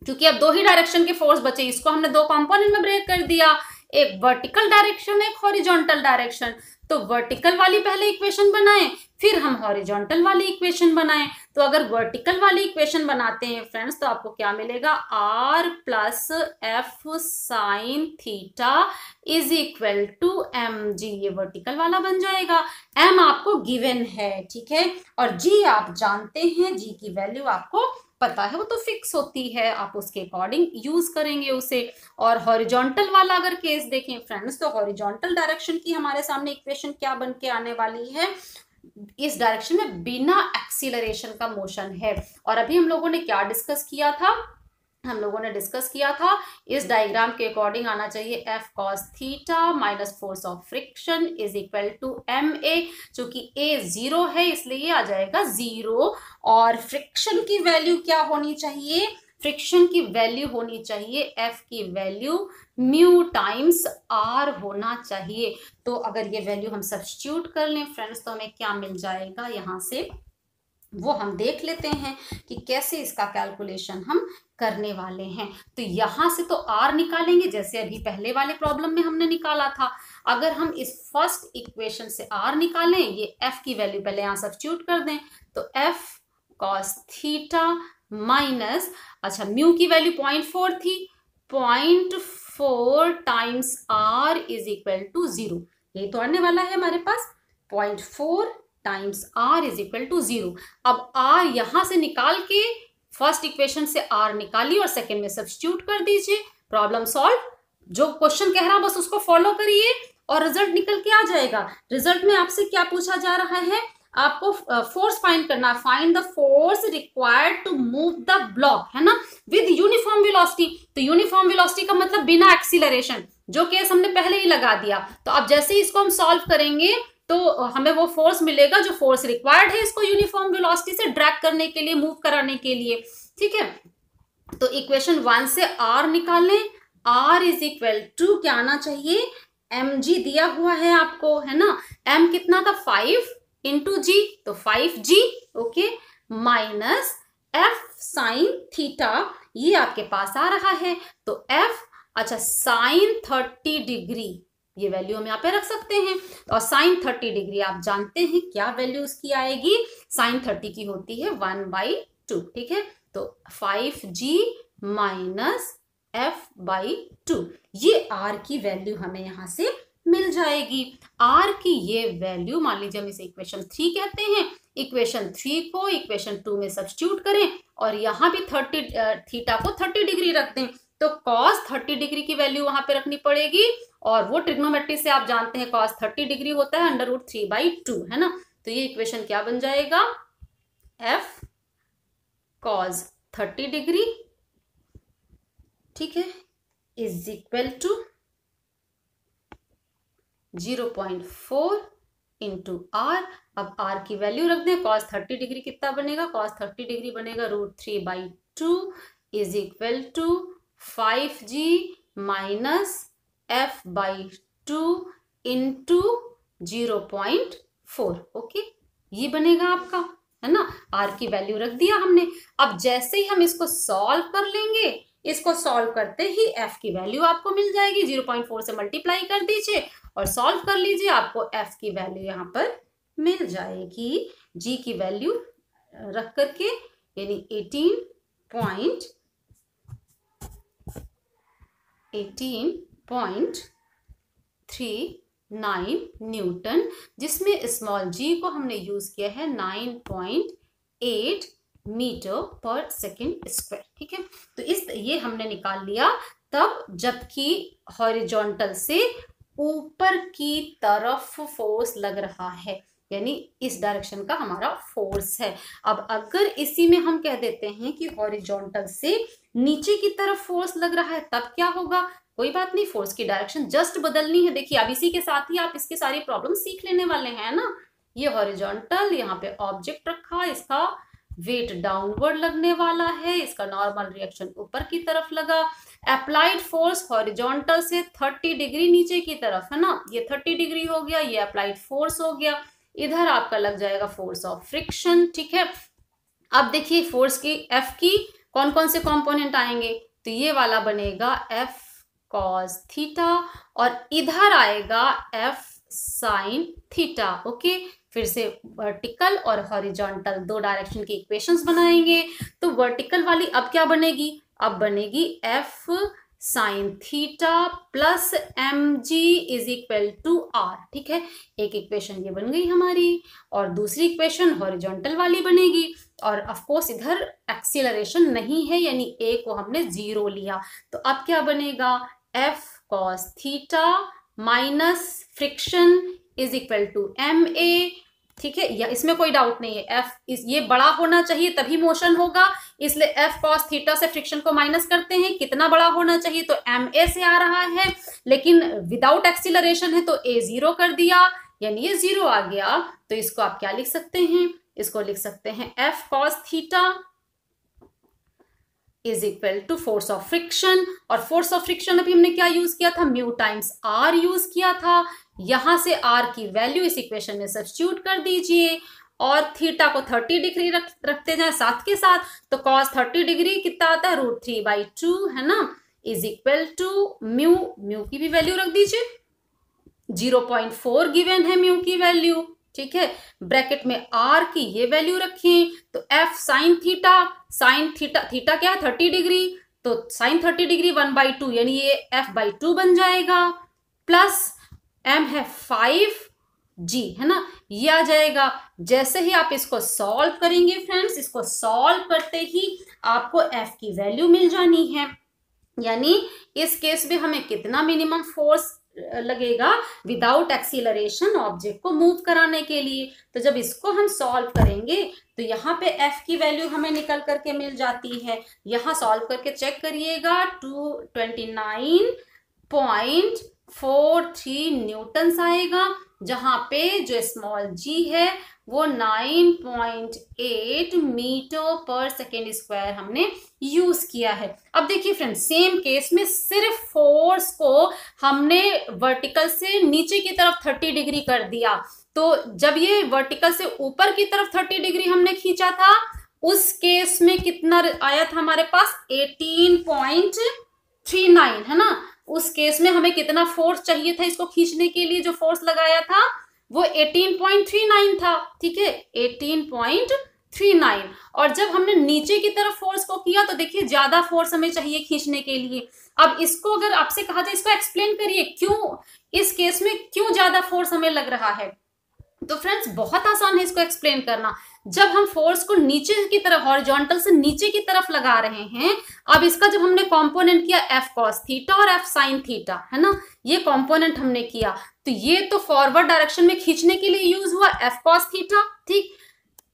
क्योंकि अब दो ही डायरेक्शन के फोर्स बचे। इसको हमने दो कंपोनेंट में ब्रेक कर दिया, एक वर्टिकल डायरेक्शन एक हॉरिजॉन्टल डायरेक्शन। तो वर्टिकल वाली पहले इक्वेशन बनाएं, फिर हम हॉरिजॉन्टल वाली इक्वेशन बनाएं। तो अगर वर्टिकल वाली इक्वेशन बनाते हैं फ्रेंड्स, तो आपको क्या मिलेगा, r plus F sine theta is equal to mg। ये वर्टिकल वाला बन जाएगा। m आपको गिवन है, ठीक है, और g आप जानते हैं, g की वैल्यू आपको पता है, वो तो फिक्स होती है, आप उसके अकॉर्डिंग यूज करेंगे उसे। और हॉरिजॉन्टल वाला अगर केस देखें फ्रेंड्स, तो हॉरिजॉन्टल डायरेक्शन की हमारे सामने इक्वेशन क्या बन के आने वाली है, इस डायरेक्शन में बिना एक्सीलरेशन का मोशन है। और अभी हम लोगों ने क्या डिस्कस किया था, हम लोगों ने डिस्कस किया था इस डायग्राम के अकॉर्डिंग आना चाहिए F cos theta minus force of friction is equal to ma। चूंकि a 0 है इसलिए आ जाएगा 0। और फ्रिक्शन की वैल्यू क्या होनी चाहिए, फ्रिक्शन की वैल्यू होनी चाहिए F की वैल्यू म्यू टाइम्स r होना चाहिए। तो अगर ये वैल्यू हम सब्स्टिट्यूट कर लें फ्रेंड्स, तो हमें क्या मिल जाएगा यहाँ से, वो हम देख लेते हैं कि कैसे इसका कैलकुलेशन हम करने वाले हैं। तो यहां से तो r निकालेंगे जैसे अभी पहले वाले प्रॉब्लम में हमने निकाला था। अगर हम इस फर्स्ट इक्वेशन से r निकालें, ये f की वैल्यू पहले यहां सब्स्टिट्यूट कर दें, तो f cos थीटा माइनस, अच्छा म्यू की वैल्यू 0.4 थी, 0.4 times r is equal to 0। ये तो आने वाला है हमारे पास 0.4 times r is equal to 0। अब r यहां से निकाल के फर्स्ट इक्वेशन से r निकालिए और सेकंड में सब्स्टिट्यूट कर दीजिए, प्रॉब्लम सॉल्व। जो क्वेश्चन कह रहा है बस उसको फॉलो करिए और रिजल्ट निकल के आ जाएगा। रिजल्ट में आपसे क्या पूछा जा रहा है, आपको फोर्स फाइंड करना, find the force required to move the block, है ना, विद यूनिफॉर्म वेलोसिटी। तो यूनिफॉर्म वेलोसिटी का मतलब बिना एक्सीलरेशन, जो केस हमने पहले ही लगा दिया। तो अब जैसे ही इसको हम सॉल्व करेंगे तो हमें वो फोर्स मिलेगा जो फोर्स रिक्वायर्ड है इसको यूनिफॉर्म वेलोसिटी से ड्रैग करने के लिए, मूव कराने के लिए, ठीक है। तो इक्वेशन 1 से r निकालें, r इज इक्वल टू क्या आना चाहिए, mg दिया हुआ है आपको, है ना, m कितना था 5 इंटू जी, तो 5g, okay, minus f sine theta, ये आपके पास आ रहा है। तो f, अच्छा साइन 30 डिग्री, ये वैल्यू हम यहाँ पे रख सकते हैं। और साइन 30 डिग्री आप जानते हैं क्या वैल्यू उसकी आएगी, साइन 30 की होती है 1/2, ठीक है। तो 5g माइनस f/2, ये r की वैल्यू हमें यहाँ से मिल जाएगी। r की ये वैल्यू, मान लीजिए हम इसे इक्वेशन 3 कहते हैं, इक्वेशन 3 को इक्वेशन 2 में सब्स्टिट्यूट करें और यहाँ भी 30 थीटा को 30 डिग्री रख दें, तो cos 30 डिग्री की वैल्यू वहां पे रखनी पड़ेगी। और वो ट्रिग्नोमेट्री से आप जानते हैं cos 30 डिग्री होता है √3/2, है ना। तो ये इक्वेशन क्या बन जाएगा, f cos 30 डिग्री, ठीक है, is equal to 0.4 into r। अब r की वैल्यू रख दें, cos 30 डिग्री कितना बनेगा, cos 30 डिग्री बनेगा √3/2 is equal to 5g minus f/2 into 0.4, okay, ये बनेगा आपका, है ना। r की वैल्यू रख दिया हमने। अब जैसे ही हम इसको सॉल्व कर लेंगे, इसको सॉल्व करते ही f की वैल्यू आपको मिल जाएगी, 0.4 से मल्टीप्लाई कर दीजिए और सॉल्व कर लीजिए, आपको f की वैल्यू यहाँ पर मिल जाएगी, g की वैल्यू रख करके, यानी 18.39 न्यूटन, जिसमें स्मॉल g को हमने यूज किया है 9.8 मीटर पर सेकेंड स्क्वायर। ठीक है, तो ये हमने निकाल लिया तब जबकि हॉरिजॉन्टल से ऊपर की तरफ फोर्स लग रहा है, यानी इस डायरेक्शन का हमारा फोर्स है। अब अगर इसी में हम कह देते हैं कि हॉरिजॉन्टल से नीचे की तरफ फोर्स लग रहा है, तब क्या होगा? कोई बात नहीं, फोर्स की डायरेक्शन जस्ट बदलनी है। देखिए अब इसी के साथ ही आप इसकी सारी प्रॉब्लम सीख लेने वाले हैं ना। ये हॉरिजॉन्टल, यहाँ पे ऑब्जेक्ट रखा, इसका वेट डाउनवर्ड लगने वाला है, इसका नॉर्मल रिएक्शन ऊपर की तरफ लगा। अप्लाइड फोर्स हॉरिजॉन्टल से 30 डिग्री नीचे की तरफ है ना, ये 30 डिग्री हो गया, ये अप्लाइड फोर्स हो गया। इधर आपका लग जाएगा फोर्स ऑफ फ्रिक्शन। ठीक है, अब देखिए फोर्स की F की कौन कौन से कंपोनेंट आएंगे, तो ये वाला बनेगा F cos थीटा और इधर आएगा F sin थीटा। ओके, फिर से वर्टिकल और हॉरिजॉन्टल दो डायरेक्शन की इक्वेशंस बनाएंगे। तो वर्टिकल वाली अब क्या बनेगी? अब बनेगी F sin theta plus mg is equal to r। ठीक है, एक इक्वेशन ये बन गई हमारी और दूसरी इक्वेशन हॉरिजॉन्टल वाली बनेगी। और ऑफ कोर्स इधर एक्सीलरेशन नहीं है, यानी a को हमने 0 लिया, तो अब क्या बनेगा? F cos theta minus friction is equal to ma। ठीक है, या इसमें कोई डाउट नहीं है, ये बड़ा होना चाहिए तभी मोशन होगा, इसलिए F cos थीटा से फ्रिक्शन को माइनस करते हैं, कितना बड़ा होना चाहिए? तो ma से आ रहा है, लेकिन विदाउट एक्सीलरेशन है तो a 0 कर दिया, यानी ये 0 आ गया। तो इसको आप क्या लिख सकते हैं? इसको लिख सकते हैं F cos theta is equal to force of friction, और फोर्स ऑफ फ्रिक्शन अभी हमने क्या यूज किया था? म्यू टाइम्स आर यूज किया था। यहां से आर की वैल्यू इस इक्वेशन में सब्स्टिट्यूट कर दीजिए और थीटा को 30 डिग्री रखते जाए साथ के साथ, तो cos 30 डिग्री कितना आता है? √3/2 है ना, इज इक्वल टू म्यू की भी वैल्यू रख दीजिए, 0.4 गिवन है म्यू की वैल्यू। ठीक है, ब्रैकेट में आर की ये वैल्यू रखें, तो F sin थीटा क्या है? 30 डिग्री, तो sin 30 डिग्री 1/2, यानी ये F/2 बन जाएगा, प्लस m है 5g है ना, ये आ जाएगा। जैसे ही आप इसको सॉल्व करेंगे फ्रेंड्स, इसको सॉल्व करते ही आपको f की वैल्यू मिल जानी है, यानी इस केस में हमें कितना मिनिमम फोर्स लगेगा विदाउट एक्सीलरेशन ऑब्जेक्ट को मूव कराने के लिए। तो जब इसको हम सॉल्व करेंगे तो यहाँ पे f की वैल्यू हमें निकल करके मिल जाती है, यहाँ सॉल्व करके चेक करिएगा, 229.43 न्यूटन्स आएगा, जहां पे जो स्मॉल g है वो 9.8 मीटर पर सेकेंड स्क्वायर हमने यूज किया है। अब देखिए फ्रेंड्स, सेम केस में सिर्फ फोर्स को हमने वर्टिकल से नीचे की तरफ 30 डिग्री कर दिया, तो जब ये वर्टिकल से ऊपर की तरफ 30 डिग्री हमने खींचा था, उस केस में कितना आया था हमारे पास? 18.39 है ना। उस केस में हमें कितना फोर्स चाहिए था इसको खींचने के लिए? जो फोर्स लगाया था वो 18.39 था। ठीक है, 18.39। और जब हमने नीचे की तरफ फोर्स को किया तो देखिए ज्यादा फोर्स हमें चाहिए खींचने के लिए। अब इसको अगर आपसे कहा जाए, इसको एक्सप्लेन करिए क्यों इस केस में क्यों ज्यादा फोर्स हमें लग रहा है, तो फ्रेंड्स बहुत आसान है इसको एक्सप्लेन करना। जब हम फोर्स को नीचे की तरफ, हॉरिजॉन्टल से नीचे की तरफ लगा रहे हैं, अब इसका जब हमने कंपोनेंट किया F cos थीटा और F sin थीटा है ना, ये कंपोनेंट हमने किया, तो ये तो फॉरवर्ड डायरेक्शन में खींचने के लिए यूज हुआ F cos थीटा। ठीक,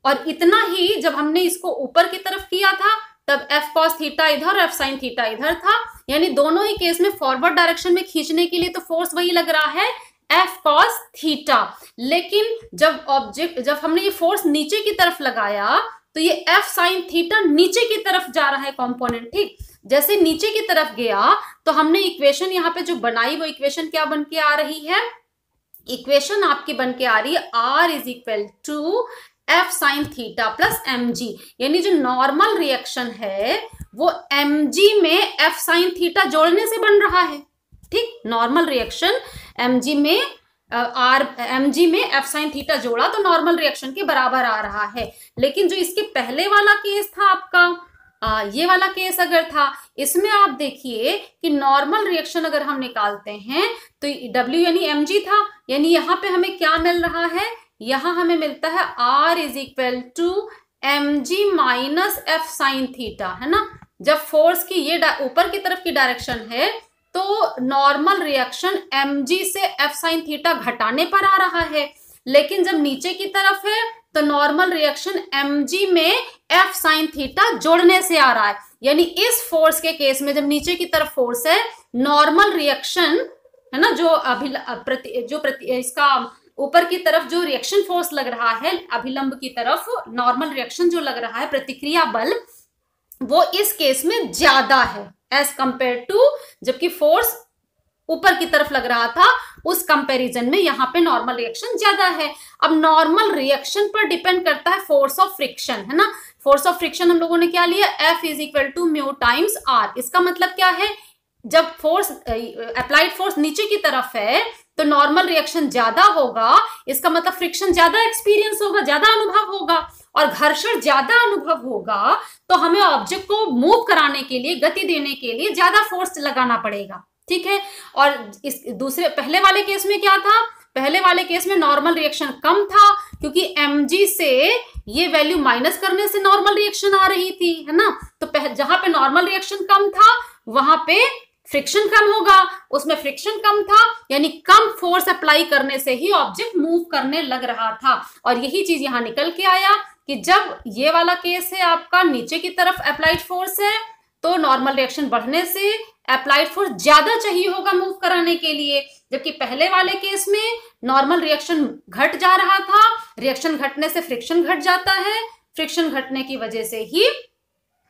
और इतना ही जब हमने इसको ऊपर की तरफ किया था तब F cos थीटा इधर और F sin थीटा इधर था, यानी दोनों ही केस में फॉरवर्ड डायरेक्शन में खींचने के लिए तो फोर्स वही लग रहा है F cos थीटा। लेकिन जब हमने ये फोर्स नीचे की तरफ लगाया तो ये F sin थीटा नीचे की तरफ जा रहा है कंपोनेंट। ठीक, जैसे नीचे की तरफ गया तो हमने इक्वेशन यहाँ पे जो बनाई वो इक्वेशन क्या बन के आ रही है? इक्वेशन आपकी बन के आ रही है R is equal to F sin theta plus mg, यानी जो नॉर्मल रिएक्शन है वो mg में f sin थीटा जोड़ने से बन रहा है। ठीक, नॉर्मल रिएक्शन mg में mg में f sin थीटा जोड़ा तो नॉर्मल रिएक्शन के बराबर आ रहा है। लेकिन जो इसके पहले वाला केस था आपका, ये वाला केस अगर था, इसमें आप देखिए कि नॉर्मल रिएक्शन अगर हम निकालते हैं तो W यानी mg था, यानी यहाँ पे हमें क्या मिल रहा है, यहाँ हमें मिलता है R is equal to mg minus f sin theta, है ना। जब फोर्स की ये ऊपर की तरफ की डायरेक्शन है तो नॉर्मल रिएक्शन mg से f sin थीटा घटाने पर आ रहा है, लेकिन जब नीचे की तरफ है तो नॉर्मल रिएक्शन mg में f sin थीटा जोड़ने से आ रहा है। यानी इस फोर्स के केस में जब नीचे की तरफ फोर्स है, नॉर्मल रिएक्शन है ना, इसका ऊपर की तरफ जो रिएक्शन फोर्स लग रहा है अभिलंब की तरफ, नॉर्मल रिएक्शन जो लग रहा है प्रतिक्रिया बल, वो इस केस में ज्यादा है एज कंपेयर टू, जबकि फोर्स ऊपर की तरफ लग रहा था उस कंपैरिजन में यहाँ पे नॉर्मल रिएक्शन ज्यादा है। अब नॉर्मल रिएक्शन पर डिपेंड करता है फोर्स ऑफ फ्रिक्शन, है ना। फोर्स ऑफ फ्रिक्शन हम लोगों ने क्या लिया, F is equal to mu times R। इसका मतलब क्या है, जब फोर्स अप्लाइड फोर्स नीचे की तरफ है तो नॉर्मल रिएक्शन ज्यादा होगा, इसका मतलब फ्रिक्शन ज्यादा एक्सपीरियंस होगा, ज्यादा अनुभव होगा, और घर्षण ज्यादा अनुभव होगा तो हमें ऑब्जेक्ट को मूव कराने के लिए, गति देने के लिए ज्यादा फोर्स लगाना पड़ेगा। ठीक है, और इस दूसरे पहले वाले केस में क्या था, पहले वाले केस में नॉर्मल रिएक्शन कम था क्योंकि mg से ये वैल्यू माइनस करने से नॉर्मल रिएक्शन आ रही थी, है ना। तो जहां पे नॉर्मल रिएक्शन कम था वहां पे फ्रिक्शन कम होगा, उसमें फ्रिक्शन कम था यानी कम फोर्स अप्लाई करने से ही ऑब्जेक्ट मूव करने लग रहा था। और यही चीज यहां निकल के आया कि जब ये वाला केस है आपका, नीचे की तरफ अप्लाइड फोर्स है तो नॉर्मल रिएक्शन बढ़ने से अप्लाइड फोर्स ज्यादा चाहिए होगा मूव कराने के लिए, जबकि पहले वाले केस में नॉर्मल रिएक्शन घट जा रहा था, रिएक्शन घटने से फ्रिक्शन घट जाता है, फ्रिक्शन घटने की वजह से ही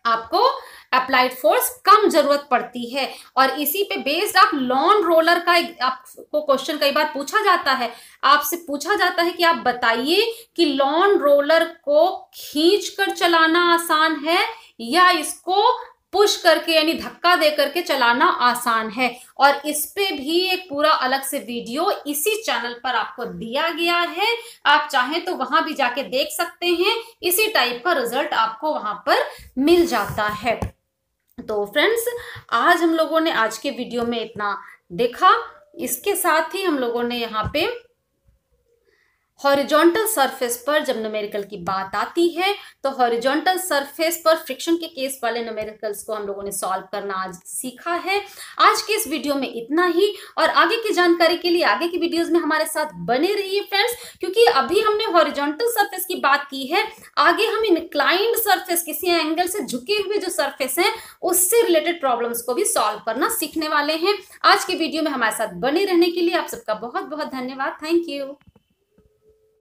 आपको अप्लाइड फोर्स कम जरूरत पड़ती है। और इसी पे बेस्ड आप लॉन रोलर का आपको क्वेश्चन कई बार पूछा जाता है, आपसे पूछा जाता है कि आप बताइए कि लॉन रोलर को खींच कर चलाना आसान है या इसको पुश करके यानी धक्का दे करके चलाना आसान है। और इस पे भी एक पूरा अलग से वीडियो इसी चैनल पर आपको दिया गया है, आप चाहें तो वहां भी जाके देख सकते हैं, इसी टाइप का रिजल्ट आपको वहां पर मिल जाता है। तो फ्रेंड्स, आज हम लोगों ने आज के वीडियो में इतना देखा। इसके साथ ही हम लोगों ने यहाँ पे हॉरिजॉन्टल सरफेस पर जब न्यूमेरिकल की बात आती है तो हॉरिजॉन्टल सरफेस पर फ्रिक्शन के केस वाले न्यूमेरिकल्स को हम लोगों ने सॉल्व करना आज सीखा है। आज के इस वीडियो में इतना ही, और आगे की जानकारी के लिए आगे की वीडियोस में हमारे साथ बने रहिए फ्रेंड्स, क्योंकि अभी हमने हॉरिजॉन्टल सरफेस की बात की है, आगे हम इंक्लाइंड सरफेस, किसी एंगल से झुके हुए जो सरफेस हैं उससे रिलेटेड प्रॉब्लम्स को भी सॉल्व करना सीखने वाले हैं। आज के वीडियो में हमारे साथ बने रहने के लिए आप सबका बहुत बहुत धन्यवाद। Thank you.